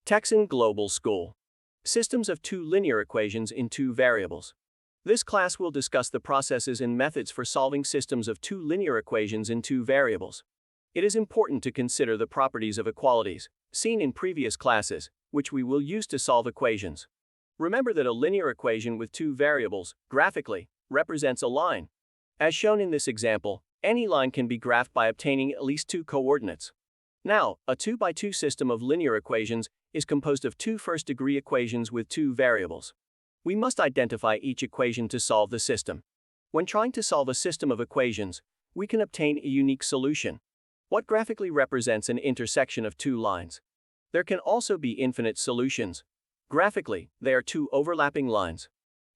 Texan Global School. Systems of two linear equations in two variables. This class will discuss the processes and methods for solving systems of two linear equations in two variables. It is important to consider the properties of equalities, seen in previous classes, which we will use to solve equations. Remember that a linear equation with two variables, graphically, represents a line. As shown in this example, any line can be graphed by obtaining at least two coordinates. Now, a 2x2 system of linear equations is composed of two first-degree equations with two variables. We must identify each equation to solve the system. When trying to solve a system of equations, we can obtain a unique solution. What graphically represents an intersection of two lines? There can also be infinite solutions. Graphically, they are two overlapping lines.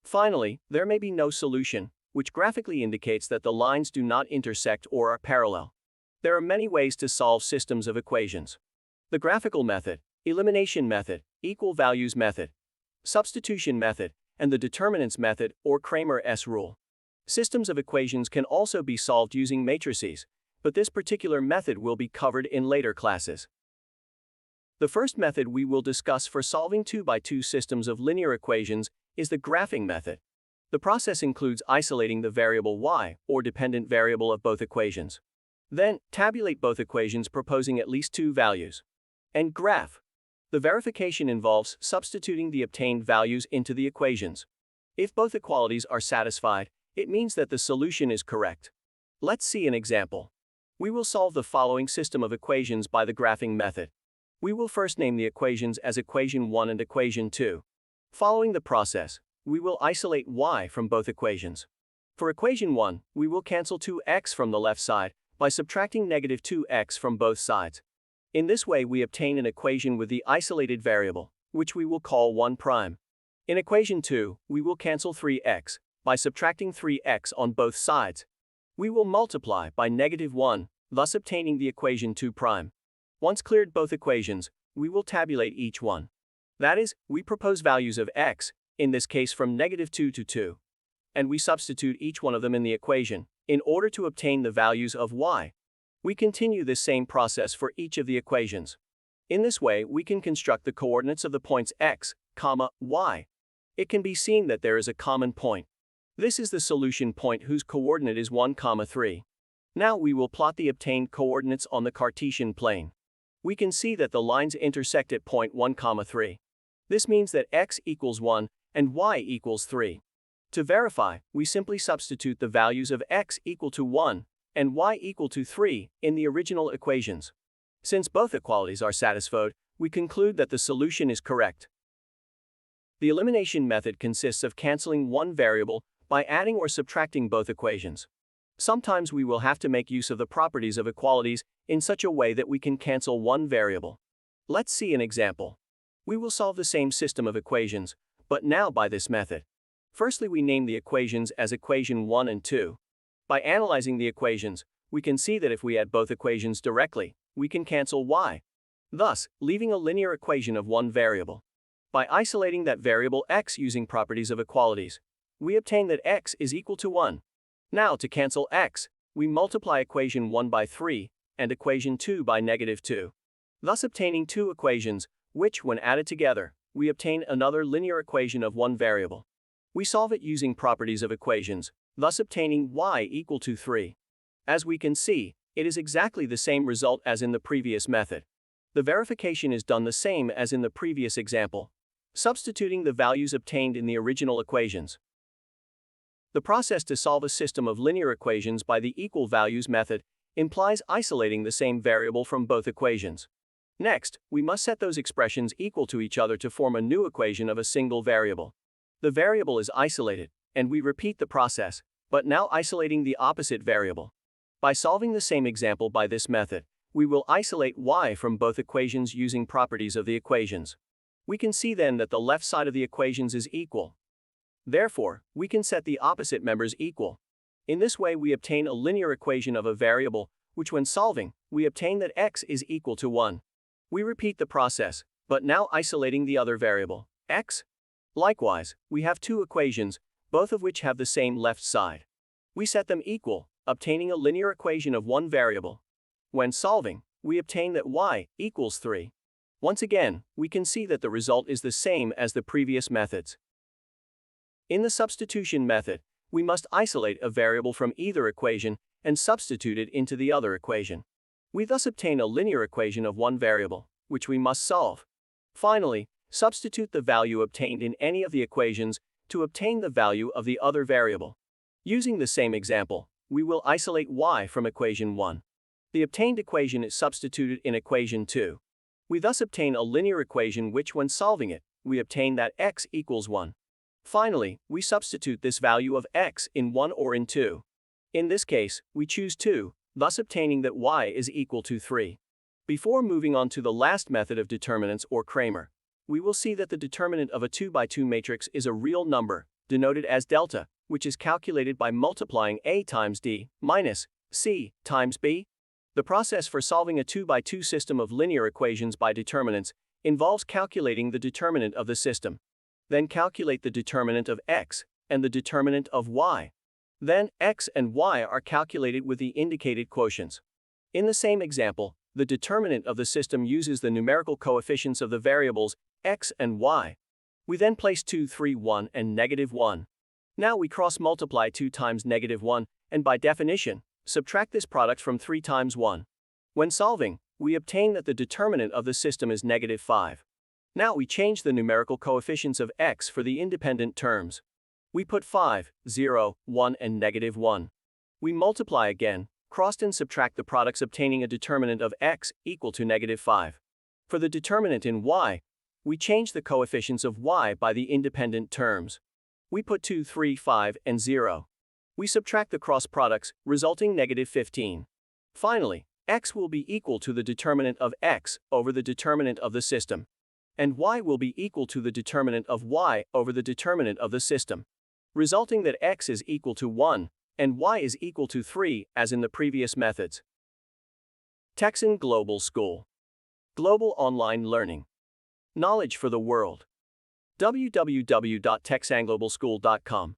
Finally, there may be no solution, which graphically indicates that the lines do not intersect or are parallel. There are many ways to solve systems of equations. The graphical method, elimination method, equal values method, substitution method, and the determinants method or Cramer's rule. Systems of equations can also be solved using matrices, but this particular method will be covered in later classes. The first method we will discuss for solving 2x2 systems of linear equations is the graphing method. The process includes isolating the variable y, or dependent variable of both equations. Then, tabulate both equations proposing at least two values. And graph. The verification involves substituting the obtained values into the equations. If both equalities are satisfied, it means that the solution is correct. Let's see an example. We will solve the following system of equations by the graphing method. We will first name the equations as equation 1 and equation 2. Following the process, we will isolate y from both equations. For equation 1, we will cancel 2x from the left side by subtracting negative 2x from both sides. In this way we obtain an equation with the isolated variable, which we will call 1 prime. In equation 2, we will cancel 3x by subtracting 3x on both sides. We will multiply by negative 1, thus obtaining the equation 2 prime. Once cleared both equations, we will tabulate each one. That is, we propose values of x, in this case from negative 2 to 2. And we substitute each one of them in the equation, in order to obtain the values of y. We continue this same process for each of the equations. In this way, we can construct the coordinates of the points x, y. It can be seen that there is a common point. This is the solution point whose coordinate is 1, 3. Now we will plot the obtained coordinates on the Cartesian plane. We can see that the lines intersect at point 1, 3. This means that x equals 1 and y equals 3. To verify, we simply substitute the values of x equal to 1 and y equal to 3 in the original equations. Since both equalities are satisfied, we conclude that the solution is correct. The elimination method consists of canceling one variable by adding or subtracting both equations. Sometimes we will have to make use of the properties of equalities in such a way that we can cancel one variable. Let's see an example. We will solve the same system of equations, but now by this method. Firstly, we name the equations as equation 1 and 2. By analyzing the equations, we can see that if we add both equations directly, we can cancel y, thus leaving a linear equation of one variable. By isolating that variable x using properties of equalities, we obtain that x is equal to 1. Now to cancel x, we multiply equation 1 by 3 and equation 2 by negative 2, thus obtaining two equations, which when added together, we obtain another linear equation of one variable. We solve it using properties of equations, thus obtaining y equal to 3. As we can see, it is exactly the same result as in the previous method. The verification is done the same as in the previous example, substituting the values obtained in the original equations. The process to solve a system of linear equations by the equal values method implies isolating the same variable from both equations. Next, we must set those expressions equal to each other to form a new equation of a single variable. The variable is isolated, and we repeat the process, but now isolating the opposite variable. By solving the same example by this method, we will isolate y from both equations using properties of the equations. We can see then that the left side of the equations is equal. Therefore, we can set the opposite members equal. In this way we obtain a linear equation of a variable, which when solving, we obtain that x is equal to 1. We repeat the process, but now isolating the other variable, x. Likewise, we have two equations, both of which have the same left side. We set them equal, obtaining a linear equation of one variable. When solving, we obtain that y equals 3. Once again, we can see that the result is the same as the previous methods. In the substitution method, we must isolate a variable from either equation and substitute it into the other equation. We thus obtain a linear equation of one variable, which we must solve. Finally, substitute the value obtained in any of the equations to obtain the value of the other variable. Using the same example, we will isolate y from equation 1. The obtained equation is substituted in equation 2. We thus obtain a linear equation which, when solving it, we obtain that x equals 1. Finally, we substitute this value of x in 1 or in 2. In this case, we choose 2, thus obtaining that y is equal to 3. Before moving on to the last method of determinants or Cramer, we will see that the determinant of a 2x2 matrix is a real number, denoted as delta, which is calculated by multiplying a times d minus c times b. The process for solving a 2x2 system of linear equations by determinants involves calculating the determinant of the system. Then calculate the determinant of x and the determinant of y. Then x and y are calculated with the indicated quotients. In the same example, the determinant of the system uses the numerical coefficients of the variables x and y. We then place 2, 3, 1 and -1. Now we cross-multiply 2 times -1, and by definition, subtract this product from 3 times 1. When solving, we obtain that the determinant of the system is -5. Now we change the numerical coefficients of x for the independent terms. We put 5, 0, 1 and -1. We multiply again, cross and subtract the products, obtaining a determinant of x equal to -5. For the determinant in y, we change the coefficients of y by the independent terms. We put 2, 3, 5 and 0. We subtract the cross products, resulting -15. Finally, x will be equal to the determinant of x over the determinant of the system, and y will be equal to the determinant of y over the determinant of the system, resulting that x is equal to 1 and y is equal to 3 as in the previous methods. Texan Global School. Global online learning. Knowledge for the world. www.texanglobalschool.com